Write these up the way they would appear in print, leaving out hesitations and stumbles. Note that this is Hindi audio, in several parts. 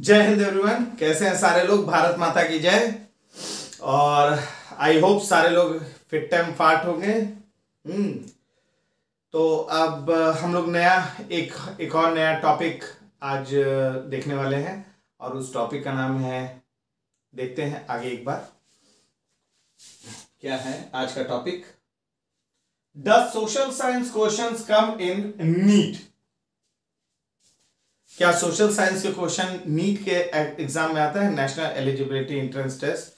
जय हिंद एवरीवन। कैसे हैं सारे लोग? भारत माता की जय। और आई होप सारे लोग फिट एंड फाट होंगे। तो अब हम लोग एक और नया टॉपिक आज देखने वाले हैं और उस टॉपिक का नाम है, देखते हैं आगे एक बार क्या है आज का topic. The social science questions come in NEET. क्या सोशल साइंस के क्वेश्चन नीट के एग्जाम में आता है, नेशनल एलिजिबिलिटी एंट्रेंस टेस्ट?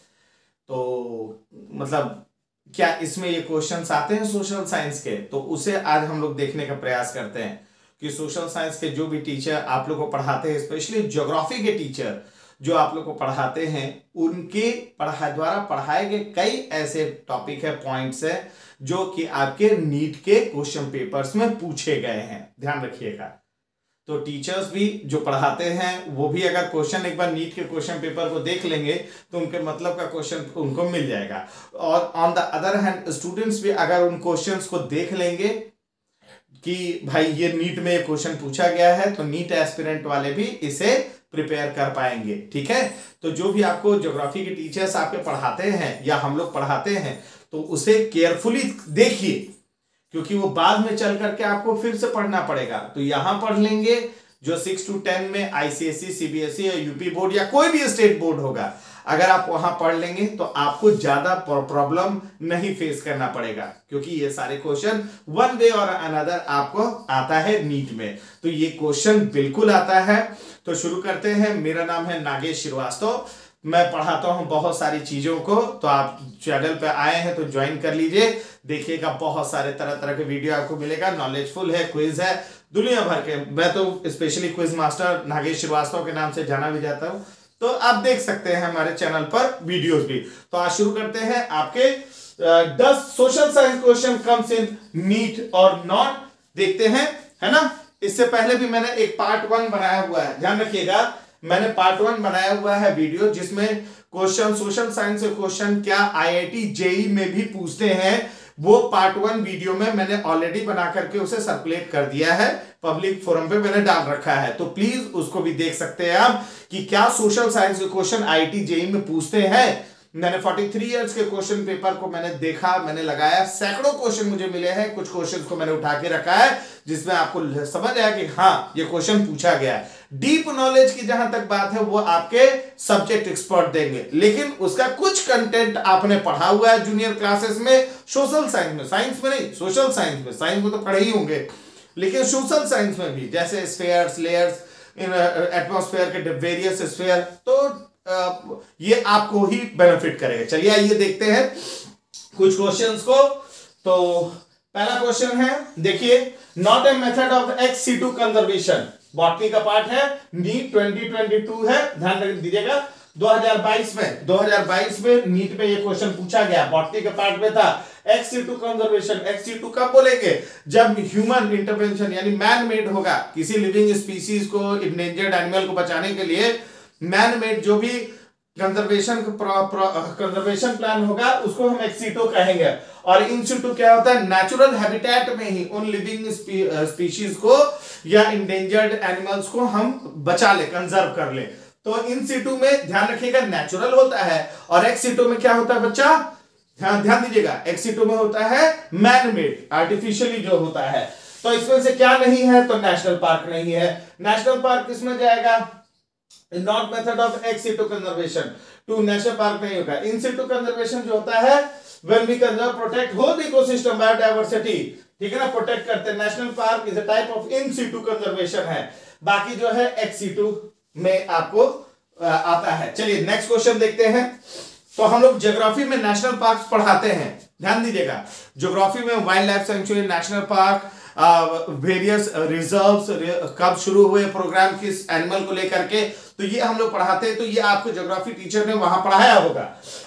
तो मतलब क्या इसमें ये क्वेश्चंस आते हैं सोशल साइंस के? तो उसे आज हम लोग देखने का प्रयास करते हैं कि सोशल साइंस के जो भी टीचर आप लोग को पढ़ाते हैं, स्पेशली ज्योग्राफी के टीचर जो आप लोग को पढ़ाते हैं, उनके द्वारा पढ़ाए गए कई ऐसे टॉपिक है, पॉइंट्स है जो कि आपके नीट के क्वेश्चन पेपर्स में पूछे गए हैं। ध्यान रखिएगा। तो टीचर्स भी जो पढ़ाते हैं वो भी अगर क्वेश्चन एक बार नीट के क्वेश्चन पेपर को देख लेंगे तो उनके मतलब का क्वेश्चन उनको मिल जाएगा। और on the other hand students भी अगर उन क्वेश्चंस को देख लेंगे कि भाई ये नीट में क्वेश्चन पूछा गया है, तो नीट एस्पिरेंट वाले भी इसे प्रिपेयर कर पाएंगे। ठीक है। तो जो भी आपको ज्योग्राफी के टीचर्स आपके पढ़ाते हैं या हम लोग पढ़ाते हैं, तो उसे केयरफुली देखिए, क्योंकि वो बाद में चल करके आपको फिर से पढ़ना पड़ेगा। तो यहां पढ़ लेंगे जो 6 to 10 में आईसीएसई, सीबीएसई या यूपी बोर्ड या कोई भी स्टेट बोर्ड होगा, अगर आप वहां पढ़ लेंगे तो आपको ज्यादा प्रॉब्लम नहीं फेस करना पड़ेगा, क्योंकि ये सारे क्वेश्चन वन वे और अनदर आपको आता है नीट में। तो ये क्वेश्चन बिल्कुल आता है। तो शुरू करते हैं। मेरा नाम है नागेश श्रीवास्तव। मैं पढ़ाता हूं बहुत सारी चीजों को। तो आप चैनल पे आए हैं तो ज्वाइन कर लीजिए, देखिएगा बहुत सारे तरह तरह के वीडियो आपको मिलेगा। नॉलेजफुल है, क्विज है, दुनिया भर के। मैं तो specially quiz master Nagesh Srivastava के नाम से जाना भी जाता हूं। तो आप देख सकते हैं हमारे चैनल पर वीडियोस भी। तो आज शुरू करते हैं। आपके 10 social science question comes in NEET और नॉट, देखते हैं, है ना। इससे पहले भी मैंने एक पार्ट 1 बनाया हुआ है, ध्यान रखिएगा। मैंने पार्ट 1 बनाया हुआ है वीडियो, जिसमें क्वेश्चन सोशल साइंस के क्वेश्चन क्या आईआईटी जेई में भी पूछते हैं, वो पार्ट 1 वीडियो में मैंने ऑलरेडी बना करके उसे सर्कुलेट कर दिया है, पब्लिक फोरम पे मैंने डाल रखा है। तो प्लीज उसको भी देख सकते हैं आप कि क्या सोशल साइंस के क्वेश्चन आईआईटी जेई में पूछते हैं। मैंने 43 इयर्स के क्वेश्चन पेपर को मैंने देखा, मैंने लगाया, सैकड़ों क्वेश्चन मुझे मिले हैं। कुछ क्वेश्चन को मैंने उठा के रखा है जिसमें आपको समझ आया कि हाँ ये क्वेश्चन पूछा गया है। डीप नॉलेज की जहां तक बात है वो आपके सब्जेक्ट एक्सपर्ट देंगे, लेकिन उसका कुछ कंटेंट आपने पढ़ा हुआ है जूनियर क्लासेस में, सोशल साइंस में, साइंस में नहीं, सोशल साइंस में। साइंस में तो पढ़े ही होंगे, लेकिन सोशल साइंस में भी, जैसे स्फीयर्स, लेयर्स इन एटमॉस्फेयर के वेरियस स्फीयर, तो ये आपको ही बेनिफिट करेगा। चलिए आइए देखते हैं कुछ क्वेश्चंस को। तो पहला क्वेश्चन है, देखिए, not a method of ex C2 conservation, botany का पार्ट है, नीट 2022 है, ध्यान रख दीजिएगा। 2022 में नीट में ये क्वेश्चन पूछा गया, बॉटनी के पार्ट में था। X C2 conservation, x C2 कब बोलेंगे? जब ह्यूमन इंटरवेंशन यानी मैन मेड होगा, किसी लिविंग स्पीसीज को, इंडेंजर्ड एनिमल को बचाने के लिए मैन मेड जो भी कंजर्वेशन प्लान होगा उसको हम एक्स C2 कहेंगे। और इन situ क्या होता है? नेचुरल हैबिटेट में ही उन लिविंग स्पीशीज को या इंडेंजर्ड एनिमल्स को हम बचा ले, कंजर्व कर ले। तो इन situ में ध्यान रखिएगा नेचुरल होता है, और एक्स situ में क्या होता है बच्चा? ध्यान दीजिएगा, एक्स situ में होता है मैन मेड, आर्टिफिशियली जो होता है। तो इसमें से क्या नहीं है? तो नेशनल पार्क नहीं है। नेशनल पार्क किसमें जाएगा? Not method of ex C2 conservation to national park नहीं होगा। इन situ कंजर्वेशन जो होता है, when we conserve protect whole ecosystem biodiversity, ठीक है ना, प्रोटेक्ट करते हैं। National park is a type of in situ conservation है, बाकी जो है एक्स C2 में आपको आता है। चलिए नेक्स्ट क्वेश्चन देखते हैं। तो हम लोग ज्योग्राफी में नेशनल पार्क पढ़ाते हैं, ध्यान दीजिएगा। ज्योग्राफी में wild life sanctuary, national park, various reserves, कब शुरू हुए प्रोग्राम किस एनिमल को लेकर के, तो ये हम लोग पढ़ाते हैं। तो ये आपको ज्योग्राफी टीचर ने वहां पढ़ाया होगा।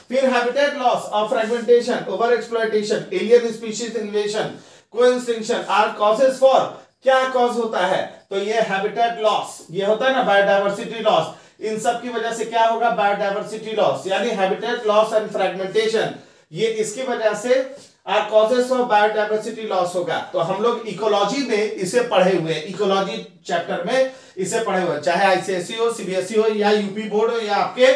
फिर हैबिटेट लॉस और fragmentation, over exploitation, alien species invasion, co-extinction are causes for, क्या कॉज होता है? तो ये हैबिटेट लॉस, ये होता है ना बायोडायवर्सिटी लॉस, इन सब की वजह से क्या होगा? बायोडायवर्सिटी लॉस, यानी हैबिटेट लॉस एंड फ्रेगमेंटेशन, ये इसकी वजह से are causes of biodiversity loss होगा। तो हम लोग इकोलॉजी में इसे पढ़े हुए हैं, इकोलॉजी चैप्टर में इसे पढ़े हुए हैं, चाहे आईसीएसई हो, सीबीएसई हो, या यूपी बोर्ड हो, या आपके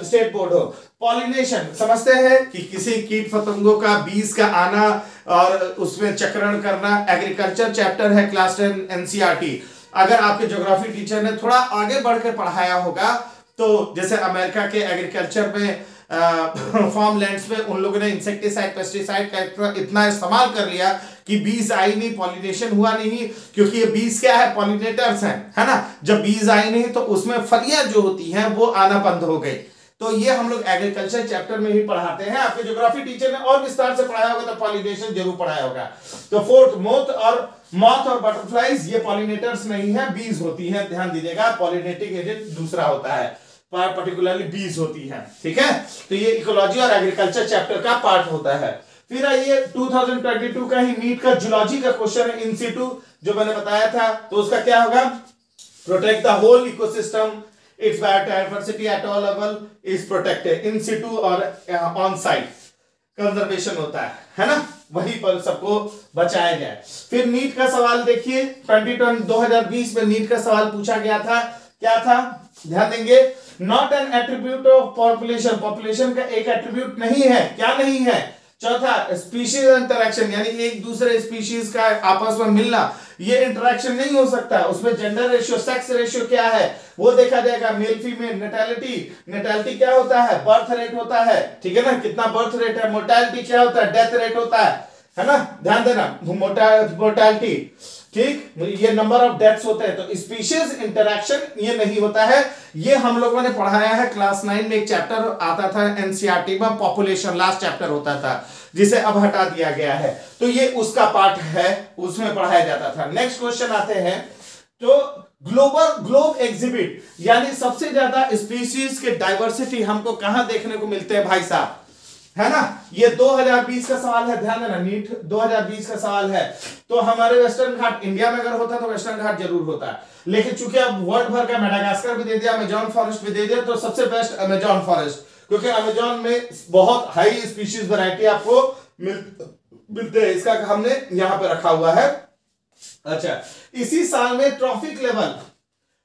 स्टेट बोर्ड हो। पॉलिनेशन समझते हैं कि किसी कीट पतंगों का बीज का आना और उसमें चक्रण करना, एग्रीकल्चर चैप्टर है क्लास 10 एनसीईआरटी। अगर आपके ज्योग्राफी टीचर ने थोड़ा आगे बढ़ के पढ़ाया होगा, तो जैसे अमेरिका के एग्रीकल्चर में फार्म लैंड्स में उन लोगों ने इंसेक्टिसाइड पेस्टिसाइड का इतना इस्तेमाल कर लिया कि बीज आई नहीं, पॉलिनेशन हुआ नहीं, क्योंकि ये बीज क्या है, पॉलिनेटर्स हैं, है ना। जब बीज आई नहीं तो उसमें फलियां जो होती हैं वो आना बंद हो गई। तो ये हम लोग एग्रीकल्चर चैप्टर में ही पढ़ाते हैं। आपके ज्योग्राफी टीचर ने और विस्तार से पढ़ाया होगा तो पॉलिनेशन जरूर पढ़ाया होगा। तो फोर्थ, मॉथ और बटरफ्लाइज ये पॉलिनेटर्स नहीं है, बीज होती है, ध्यान दीजिएगा। पॉलिनेटिंग एजेंट दूसरा होता है, पर्टिकुलरली बीज होती है, ठीक है। तो ये इकोलॉजी और एग्रीकल्चर चैप्टर का पार्ट होता है। फिर आइए 2022 का ही नीट का जूलॉजी का क्वेश्चन है, इन सिटू, जो मैंने बताया था। तो उसका क्या होगा, protect the whole ecosystem, its biodiversity at all level is protected, in situ और ऑन साइट कंजर्वेशन होता है ना, वहीं पर सबको बचाया जाए। फिर नीट का सवाल देखिए, 2020 में नीट का सवाल पूछा गया था, क्या था, ध्यान देंगे। Not an attribute of population, population का एक एट्रीब्यूट नहीं है, क्या नहीं है। चौथा, स्पीशीज इंटरेक्शन, यानी एक दूसरे स्पीशीज का आपस में मिलना, ये इंटरेक्शन नहीं हो सकता। उसमें जेंडर रेशियो, सेक्स रेशियो क्या है वो देखा जाएगा, मेल फीमेल, नेटैलिटी क्या होता है, बर्थ रेट होता है, ठीक है ना, कितना बर्थ रेट है, मोर्टेलिटी क्या होता है, डेथ रेट होता है ना, ध्यान देना, मोर्टेलिटी, ठीक, ये नंबर ऑफ डेथ्स होते हैं। तो स्पीशीज इंटरेक्शन ये नहीं होता है। ये हम लोगों ने पढ़ाया है क्लास 9 में, एक चैप्टर आता था एनसीईआरटी में, पॉपुलेशन, लास्ट चैप्टर होता था, जिसे अब हटा दिया गया है। तो ये उसका पार्ट है, उसमें पढ़ाया जाता था। नेक्स्ट क्वेश्चन आते हैं, तो ग्लोब एग्जिबिट, यानी सबसे ज्यादा स्पीशीज के डाइवर्सिटी हमको कहां देखने को मिलते हैं भाई साहब, है ना। ये 2020 का सवाल है, ध्यान देना, नीट 2020 का सवाल है। तो हमारे वेस्टर्न घाट, इंडिया में अगर होता तो वेस्टर्न घाट जरूर होता है, लेकिन चूंकि अब वर्ल्ड भर का मेडागास्कर भी दे दिया, अमेजॉन फॉरेस्ट भी दे दिया, तो सबसे बेस्ट अमेजॉन फॉरेस्ट, क्योंकि अमेजॉन में बहुत हाई स्पीशीज वैरायटी आपको मिलते हैं। इसका हमने यहां पे रखा हुआ है। अच्छा, इसी साल में ट्रॉफिक लेवल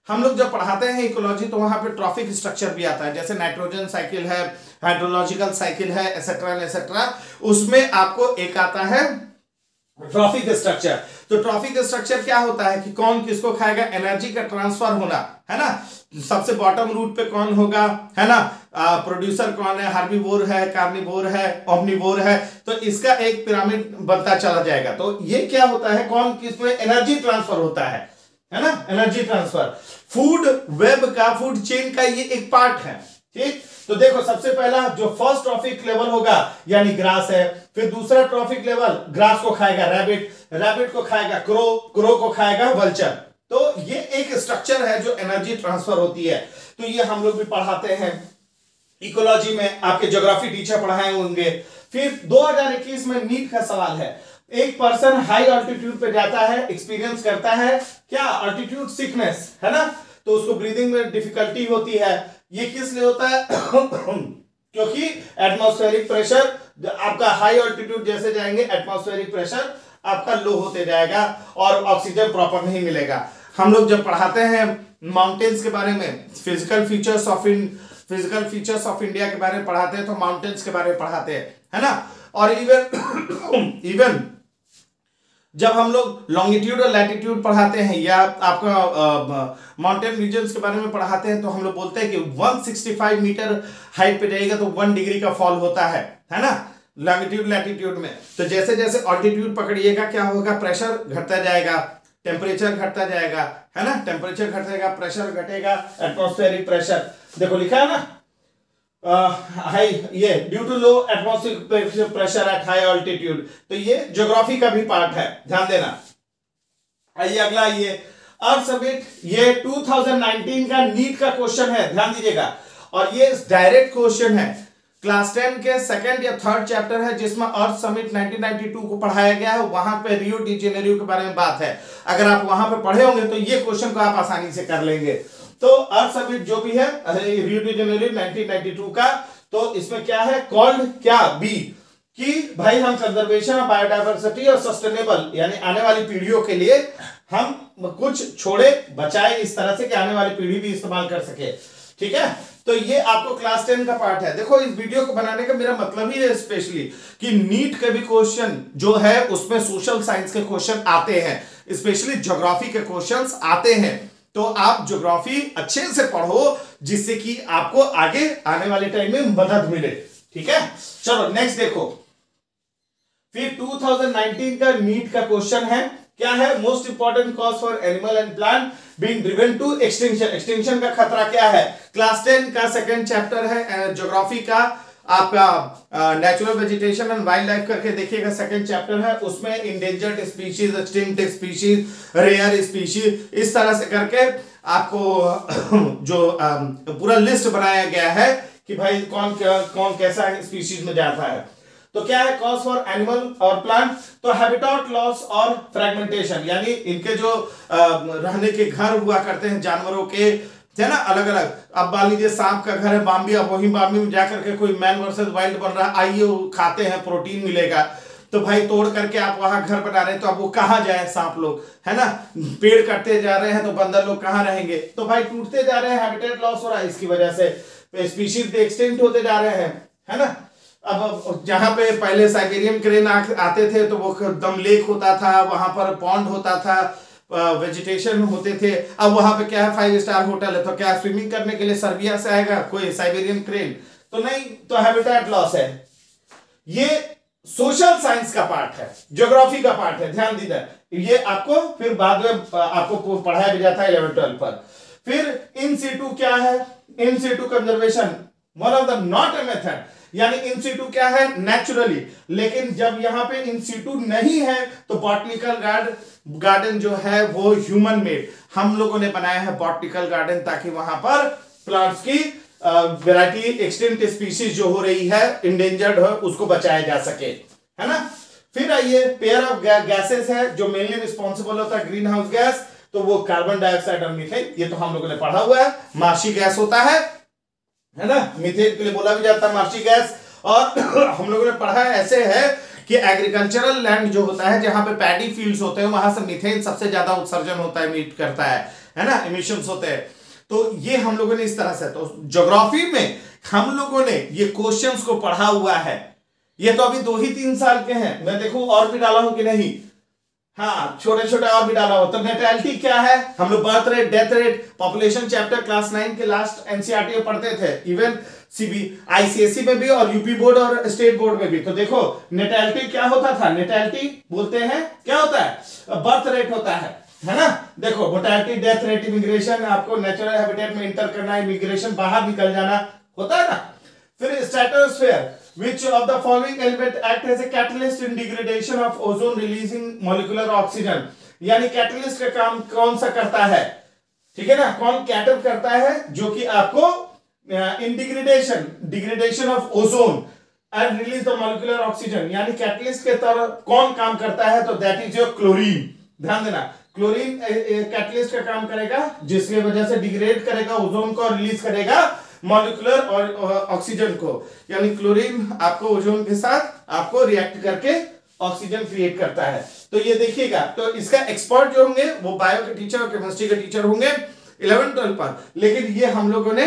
हम लोग जब पढ़ाते हैं इकोलॉजी, तो वहां पे ट्रॉफिक स्ट्रक्चर भी आता है, जैसे नाइट्रोजन साइकिल है, हाइड्रोलॉजिकल साइकिल है, एसेट्रा। उसमें आपको एक आता है ट्रॉफिक स्ट्रक्चर। तो ट्रॉफिक स्ट्रक्चर क्या होता है कि कौन किसको खाएगा, एनर्जी का ट्रांसफर होना, है ना। सबसे बॉटम रूट पे कौन होगा, है ना, प्रोड्यूसर कौन है, हार्बीवोर है, कार्निवोर है, ओमनिवोर है। तो इसका एक पिरामिड बनता चला जाएगा। तो ये क्या होता है, कौन किसमें एनर्जी ट्रांसफर होता है ना, एनर्जी ट्रांसफर। फूड वेब का, फूड चेन का ये एक पार्ट है, ठीक। तो देखो, सबसे पहला जो फर्स्ट ट्रॉफिक लेवल होगा यानी ग्रास है, फिर दूसरा ट्रॉफिक लेवल, ग्रास को खाएगा रैबिट को खाएगा क्रो को खाएगा वल्चर। तो ये एक स्ट्रक्चर है जो एनर्जी ट्रांसफर होती है। तो ये हम लोग भी पढ़ाते हैं इकोलॉजी में, आपके ज्योग्राफी टीचर पढ़ाए होंगे। फिर 2021 में नीट का सवाल है, एक पर्सन हाई ऑल्टीट्यूड पे जाता है, एक्सपीरियंस करता है क्या, ऑल्टीट्यूड सिकनेस, है ना, तो उसको ब्रीदिंग में डिफिकल्टी होती है। ये किस लिए होता है क्योंकि एटमॉस्फेरिक प्रेशर, आपका हाई ऑल्टीट्यूड जैसे जाएंगे एटमॉस्फेरिक प्रेशर आपका लो होते जाएगा और ऑक्सीजन प्रॉपर नहीं मिलेगा। हम लोग जब पढ़ाते हैं माउंटेन्स के बारे में, फिजिकल फीचर्स ऑफ इंडिया के बारे में पढ़ाते हैं, तो माउंटेन्स के बारे में पढ़ाते हैं, है ना। और इवन जब हम लोग लॉन्गिट्यूड और लैटिट्यूड पढ़ाते हैं, या आपका माउंटेन रीजन्स के बारे में पढ़ाते हैं, तो हम लोग बोलते हैं कि 165 मीटर हाइट पे जाएगा तो 1 डिग्री का फॉल होता है ना, लॉन्गिट्यूड लैटिट्यूड में। तो जैसे जैसे ऑल्टीट्यूड पकड़िएगा क्या होगा, प्रेशर घटता जाएगा, टेम्परेचर घटता जाएगा, है ना, टेम्परेचर घटेगा, प्रेशर घटेगा, एटमॉस्फेरिक प्रेशर देखो लिखा है ना, हाई, ये due to low atmospheric pressure at high altitude. तो ये ज्योग्राफी का भी पार्ट है, ध्यान देना। आइए अगला, ये अर्थ समिट, ये 2019 का नीट का क्वेश्चन है, ध्यान दीजिएगा। और ये डायरेक्ट क्वेश्चन है, क्लास 10 के सेकंड या थर्ड चैप्टर है, जिसमें अर्थ समिट 1992 को पढ़ाया गया है। वहां पे रियो डी जेनेरियो के बारे में बात है। अगर आप वहां पे पढ़े होंगे तो ये क्वेश्चन को आप आसानी से कर लेंगे। तो अर्थ समिट जो भी है रियो डी जेनेरियो 1992 का, तो इसमें क्या है, कॉल्ड क्या, बी कि भाई हम कंजर्वेशन ऑफ बायोडायवर्सिटी और सस्टेनेबल यानी आने वाली पीढ़ियों के लिए हम कुछ छोड़े बचाए इस तरह से कि आने वाली पीढ़ी भी इस्तेमाल कर सके। ठीक है, तो ये आपको क्लास 10 का पार्ट है। देखो, इस वीडियो को बनाने का मेरा मतलब ही है स्पेशली कि नीट के भी क्वेश्चन जो है उसमें सोशल साइंस के क्वेश्चन आते हैं, स्पेशली ज्योग्राफी के क्वेश्चंस आते हैं। तो आप ज्योग्राफी अच्छे से पढ़ो जिससे कि आपको आगे आने वाले टाइम में मदद मिले। ठीक है, चलो नेक्स्ट देखो। फिर 2019 का नीट का क्वेश्चन है, क्या है? Most important cause for animal and plant being driven to extinction. Extinction का खतरा क्या है? क्लास 10 का सेकंड चैप्टर है ज्योग्राफी का, आपका natural vegetation and wildlife करके देखिएगा, सेकंड चैप्टर है। उसमें endangered species, extinct species, rare species, इस तरह से करके आपको जो पूरा लिस्ट बनाया गया है कि भाई कौन कैसा स्पीशीज में जाता है। तो क्या है कॉज फॉर एनिमल और प्लांट? तो हैबिटेट लॉस और फ्रेगमेंटेशन, यानी इनके जो रहने के घर हुआ करते हैं जानवरों के, है ना, अलग अलग। अब मान लीजिए सांप का घर है बाम्बी, अब वही बाम्बी में जाकर के कोई मैन वर्सेस वाइल्ड बन रहा है, आइए वो खाते हैं, प्रोटीन मिलेगा। तो भाई तोड़ करके आप वहां घर बना रहे हैं, तो अब वो कहाँ जाए सांप लोग, है ना? पेड़ कटते जा रहे हैं तो बंदर लोग कहाँ रहेंगे? तो भाई टूटते जा रहे हैं, हैबिटेट लॉस हो रहा है, इसकी वजह से स्पीशीज एक्सटिंक्ट होते जा रहे हैं, है ना। अब जहां पे पहले साइबेरियन क्रेन आते थे तो वो दम लेक होता था, वहां पर पॉन्ड होता था, वेजिटेशन होते थे। अब वहां पे क्या है, 5 स्टार होटल है, तो क्या स्विमिंग करने के लिए सर्बिया से आएगा कोई साइबेरियन क्रेन? तो नहीं, तो हैबिटेट लॉस है। ये सोशल साइंस का पार्ट है, ज्योग्राफी का पार्ट है, ध्यान दीजिए। ये आपको फिर बाद में आपको पढ़ाया भी जाता है 11-12 पर। फिर इन सीटू क्या है? In situ conservation one of the not a method, यानी इन सीटू क्या है? नेचुरली। लेकिन जब यहां पे इन सीटू नहीं है तो बॉटनिकल गार्डन जो है वो ह्यूमन मेड, हम लोगों ने बनाया है बॉटनिकल गार्डन, ताकि वहां पर प्लांट्स की वैरायटी, एक्सटिंक्ट स्पीशीज जो हो रही है, इंडेंजर्ड है, उसको बचाया जा सके, है ना। फिर आइए, पेयर ऑफ गैसेस है जो मेनली रिस्पॉन्सिबल होता है ग्रीन हाउस गैस, तो वो कार्बन डाइऑक्साइड और मीथेन, ये तो हम लोगों ने पढ़ा हुआ है। मार्शी गैस होता है ना, मीथेन के लिए बोला भी जाता है मार्शी गैस। और हम लोगों ने पढ़ा है, ऐसे है कि एग्रीकल्चरल लैंड जो होता है, जहां पे पैडी फील्ड्स होते हैं, वहां से मीथेन सबसे ज्यादा उत्सर्जन होता है, मीट करता है ना, इमिशंस होते हैं। तो ये हम लोगों ने इस तरह से, तो ज्योग्राफी में हम लोगों ने ये क्वेश्चंस को पढ़ा हुआ है। ये तो अभी 2 ही 3 साल के हैं, मैं देखूं और भी डाला हूं कि नहीं। हाँ, छोटे छोटे और भी डाला हो। तो नेटैलिटी क्या है? हम लोग birth rate, death rate, population chapter class 9 के लास्ट एनसीईआरटी में पढ़ते थे, इवन आईसीएसई में भी और यूपी बोर्ड और स्टेट बोर्ड में भी। तो देखो नेटैलिटी क्या होता था? नेटैलिटी बोलते हैं क्या होता है? बर्थ रेट होता है ना। देखो मोर्टेलिटी, डेथ रेट, इमिग्रेशन, आपको नेचुरल हैबिटेट में इंटर करना, इमिग्रेशन, बाहर निकल जाना होता है ना। फिर stratosphere, which of the following element act as a catalyst in degradation of ozone releasing molecular oxygen, यानी कैटलिस्ट का काम कौन सा करता है? ठीक है ना, कौन कैटर करता है जो कि आपको in degradation of ozone and release the molecular oxygen, यानी कैटलिस्ट के तरह कौन काम करता है? तो दैट इज योर क्लोरीन। ध्यान देना, क्लोरीन कैटलिस्ट का काम करेगा, जिसकी वजह से डिग्रेड करेगा ओजोन को और रिलीज करेगा मॉलिक्यूलर और ऑक्सीजन को, यानी क्लोरीन आपको ओजोन के साथ आपको रिएक्ट करके ऑक्सीजन क्रिएट करता है। तो ये देखिएगा, तो इसका एक्सपर्ट जो होंगे वो बायो के टीचर और केमिस्ट्री के टीचर होंगे 11-12 पर। लेकिन ये हम लोगों ने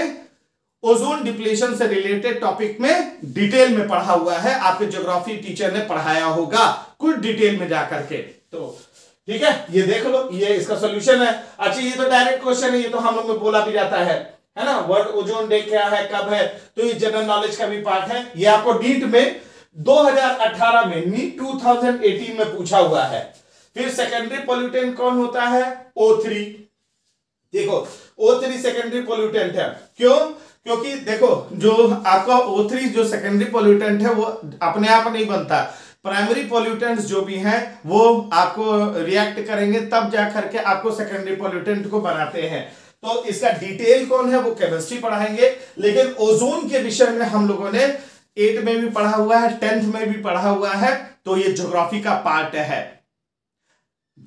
ओजोन डिप्लीशन से रिलेटेड टॉपिक में डिटेल में पढ़ा हुआ है, आपके ज्योग्राफी टीचर ने पढ़ाया होगा कुछ डिटेल में जाकर के। तो ठीक है, ये देख लो, ये इसका सोल्यूशन है। अच्छा, ये तो डायरेक्ट क्वेश्चन है, ये तो हम लोग में बोला भी जाता है ना। वर्ल्ड ओजोन डे क्या है, कब है, तो ये जनरल नॉलेज का भी पार्ट है। ये आपको नीट में 2018 में, नीट 2018 में पूछा हुआ है। फिर सेकेंडरी पोल्यूटेंट कौन होता है? O3। देखो O3 सेकेंडरी पोल्यूटेंट है, क्यों? क्योंकि देखो जो आपका O3 जो सेकेंडरी पोल्यूटेंट है वो अपने आप नहीं बनता, प्राइमरी पोल्यूटेंट्स जो भी हैं वो आपको रिएक्ट करेंगे, तब जाकर के आपको सेकेंडरी पोल्यूटेंट को बनाते हैं। तो इसका डिटेल कौन है वो केमिस्ट्री पढ़ाएंगे, लेकिन ओजोन के विषय में हम लोगों ने 8 में भी पढ़ा हुआ है, 10th में भी पढ़ा हुआ है। तो ये ज्योग्राफी का पार्ट है।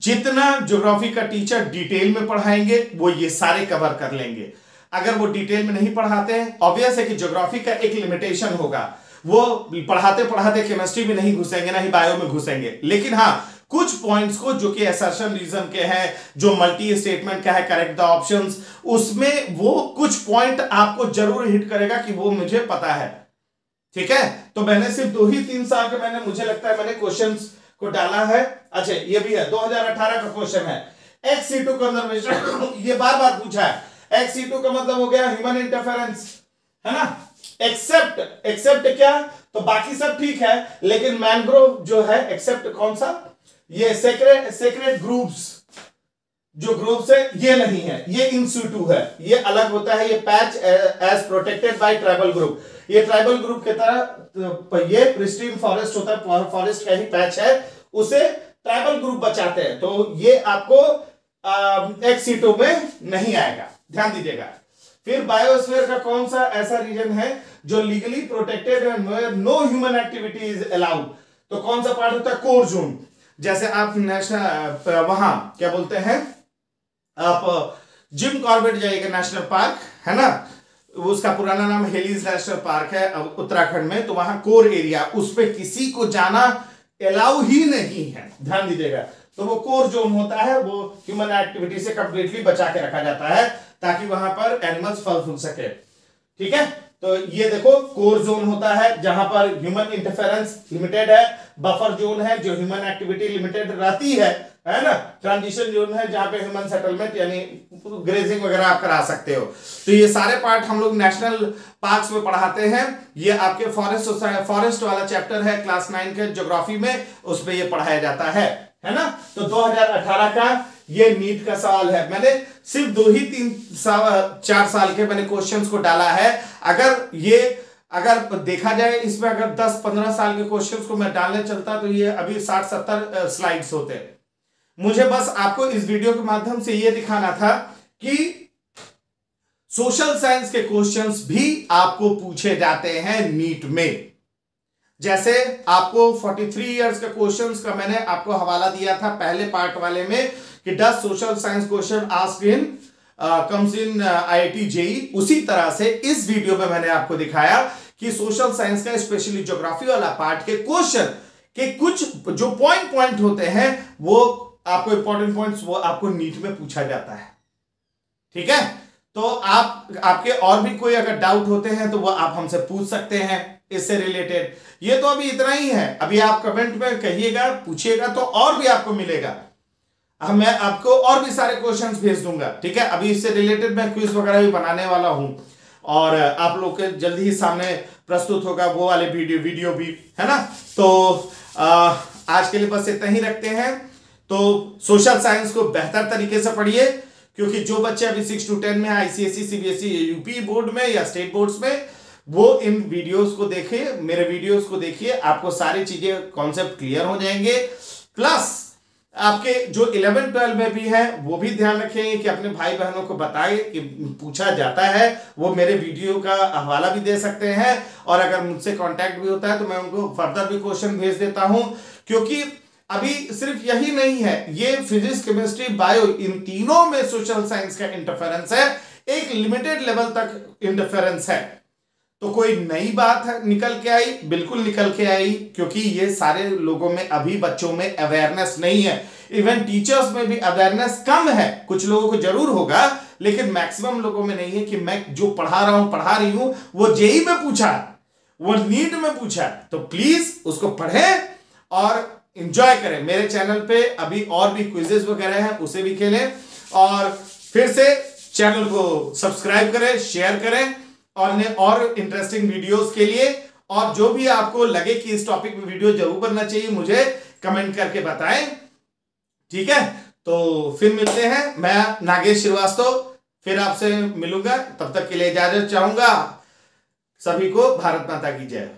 जितना ज्योग्राफी का टीचर डिटेल में पढ़ाएंगे वो ये सारे कवर कर लेंगे। अगर वो डिटेल में नहीं पढ़ाते हैं, ऑब्वियस है कि ज्योग्राफी का एक लिमिटेशन होगा, वो पढ़ाते पढ़ाते केमिस्ट्री में नहीं घुसेंगे, ना ही बायो में घुसेंगे, लेकिन हाँ कुछ पॉइंट्स को जो कि असर्शन रीजन के हैं, जो मल्टी स्टेटमेंट का है, करेक्ट द ऑप्शंस, उसमें वो कुछ पॉइंट आपको जरूर हिट करेगा कि वो मुझे पता है। ठीक है, तो मैंने सिर्फ 2 ही 3 साल के मैंने, मुझे लगता है मैंने क्वेश्चंस को डाला है। अच्छा ये भी है 2018 का क्वेश्चन है, एक्स-C2 कंजर्वेशन ये बार बार पूछा है। एक्स-C2 का मतलब हो गया ह्यूमन इंटरफेरेंस, है ना, एक्सेप्ट क्या, तो बाकी सब ठीक है, लेकिन मैंग्रोव जो है, एक्सेप्ट कौन सा, ये सेक्रेट ग्रुप्स, जो ग्रुप्स है ये नहीं है, ये इन सिटू है, ये अलग होता है। ये patch as protected by tribal group, ये ट्राइबल ग्रुप की तरह ये प्रिस्टीन फॉरेस्ट होता है, फॉरेस्ट का ही पैच है, उसे ट्राइबल ग्रुप बचाते हैं, तो ये आपको एक्स-C2 में नहीं आएगा, ध्यान दीजिएगा। फिर बायोस्फीयर का कौन सा ऐसा रीजन है जो legally protected and where no human activity is allowed, तो कौन सा पार्ट होता है, कोर जोन। जैसे आप नेशनल वहां क्या बोलते हैं, आप जिम कॉर्बेट जाइएगा नेशनल पार्क, है ना, उसका पुराना नाम हेलीज नेशनल पार्क है उत्तराखंड में, तो वहां कोर एरिया, उस पे किसी को जाना अलाउ ही नहीं है, ध्यान दीजिएगा। तो वो कोर जोन होता है, वो ह्यूमन एक्टिविटी से कंप्लीटली बचा के रखा जाता है ताकि वहां पर एनिमल्स फल फूल सके। ठीक है, तो ये देखो कोर जोन होता है जहां पर ह्यूमन इंटरफेरेंस लिमिटेड है, बफर जोन है जो ह्यूमन एक्टिविटी लिमिटेड रहती है ना, ट्रांजिशन जोन है जहां पे ह्यूमन सेटलमेंट यानी ग्रेजिंग वगैरह आप करा सकते हो। तो ये सारे पार्ट हम लोग नेशनल पार्क्स में पढ़ाते हैं। ये आपके फॉरेस्ट वाला चैप्टर है क्लास 9 के ज्योग्राफी में, उसमें ये पढ़ाया जाता है ना। तो 2018 का ये नीट का सवाल है, मैंने सिर्फ 2 ही 4 साल के मैंने क्वेश्चंस को डाला है। अगर देखा जाए इसमें अगर 10-15 साल के क्वेश्चंस को मैं डालने चलता तो ये अभी 60-70 स्लाइड्स होते। मुझे बस आपको इस वीडियो के माध्यम से ये दिखाना था कि सोशल साइंस के क्वेश्चंस भी आपको पूछे जाते हैं नीट में। जैसे आपको 43 इयर्स का क्वेश्चंस का मैंने आपको हवाला दिया था पहले पार्ट वाले में कि 10 social science question asked in comes in IIT JEE, उसी तरह से इस वीडियो में मैंने आपको दिखाया कि सोशल साइंस का स्पेशली ज्योग्राफी वाला पार्ट के क्वेश्चन के कुछ जो पॉइंट होते हैं वो आपको इंपॉर्टेंट पॉइंट्स वो आपको नीट में पूछा जाता है। ठीक है, तो आपके और भी कोई अगर डाउट होते हैं तो वो आप हमसे पूछ सकते हैं इससे रिलेटेड। ये तो अभी इतना ही है, अभी आप कमेंट में कहिएगा, पूछिएगा तो और भी आपको मिलेगा। मैं आपको और भी सारे क्वेश्चंस भेज दूंगा। ठीक है, अभी इससे रिलेटेड मैं क्विज वगैरह भी बनाने वाला हूं और आप लोग के जल्दी ही सामने प्रस्तुत होगा वो वाले वीडियो भी, है ना। तो आज के लिए बस इतना ही रखते हैं। तो सोशल साइंस को बेहतर तरीके से पढ़िए, क्योंकि जो बच्चे अभी 6 to 10 में ICSE CBSE UP बोर्ड में या स्टेट बोर्ड्स में, वो इन वीडियोस को देखिए, मेरे वीडियोस को देखिए, आपको सारी चीजें कॉन्सेप्ट क्लियर हो जाएंगे। प्लस आपके जो 11-12 में भी है वो भी ध्यान रखेंगे कि अपने भाई बहनों को बताएं कि पूछा जाता है, वो मेरे वीडियो का हवाला भी दे सकते हैं और अगर मुझसे कांटेक्ट भी होता है तो मैं उनको फर्दर भी क्वेश्चन भेज देता हूं। क्योंकि अभी सिर्फ यही नहीं है, ये फिजिक्स केमिस्ट्री बायो इन तीनों में सोशल साइंस का इंटरफेरेंस है, एक लिमिटेड लेवल तक इंटरफेरेंस है। तो कोई नई बात है निकल के आई, बिल्कुल निकल के आई, क्योंकि ये सारे लोगों में अभी बच्चों में अवेयरनेस नहीं है, इवन टीचर्स में भी अवेयरनेस कम है। कुछ लोगों को जरूर होगा लेकिन मैक्सिमम लोगों में नहीं है कि मैं जो पढ़ा रही हूं वो जेई में पूछा, वो नीट में पूछा। तो प्लीज उसको पढ़ें और एंजॉय करें। मेरे चैनल पे अभी और भी क्विजेस वगैरह हैं, उसे भी खेलें और फिर से चैनल को सब्सक्राइब करें, शेयर करें और इंटरेस्टिंग वीडियोस के लिए। और जो भी आपको लगे कि इस टॉपिक पे वीडियो जरूर बनना चाहिए, मुझे कमेंट करके बताएं। ठीक है, तो फिर मिलते हैं। मैं नागेश श्रीवास्तव फिर आपसे मिलूंगा, तब तक के लिए इजाजत चाहूंगा। सभी को भारत माता की जय।